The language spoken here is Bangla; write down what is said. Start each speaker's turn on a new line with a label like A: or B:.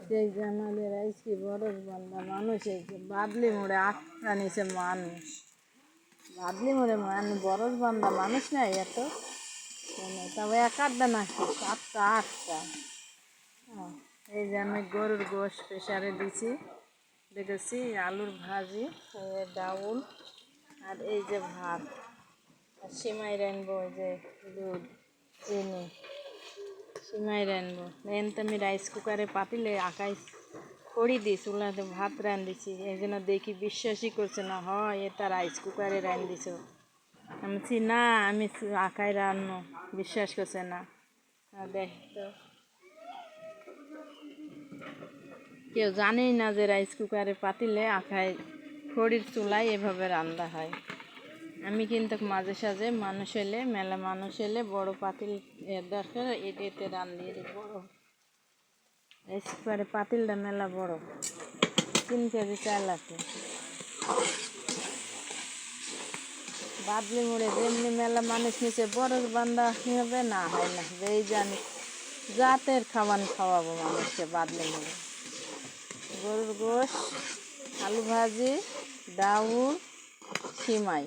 A: সেই যে আমাদের আজকে বরফ বান্ধা মানুষ এসে বাদলি মোড়ে আটটা নিচে মানুষ বাদলি মোড়ে বরফ বান্ধা মানুষ নাই এত তবে এক আধটা না সাতটা আটটা। এই যে আমি গরুর গোশ প্রেসারে দিছি দেখেছি, আলুর ভাজি, ডাউল, আর এই যে ভাত, আর সিমাই রানবো, ওই যে দুধ চিনি সিমাই রানবো। তো আমি রাইস কুকারে পাতিলে আকাই খড়ি দিই চুলাতে ভাত রান দিছি, এই জন্য দেখি বিশ্বাসই করছে না, হয় এটা রাইস কুকারে রান দিছ। আমি না আমি আকাই রান্নো, বিশ্বাস করছে না। দেখ তো কেউ জানেই না যে রাইস কুকারে পাতিলে আখায় খড়ির চুলায় এভাবে রান্না হয়। আমি কিন্তু মাঝে সাঝে মানুষ এলে মেলা মানুষ এলে বড় পাতিল দরকার এতে রান্না বড় রাইস কুকারে পাতিলটা মেলা বড় 3 কেজি চাল আছে। বাদলি মোড়ে যেমনি মেলা মানুষ নিচে বরফ বান্ধা হবে না হয় না, যেই জানি জাতের খাবার খাওয়াবো মানুষকে বাদলি মোড়ে। গরুর গোশ, আলু ভাজি, ডাউল, সিমাই।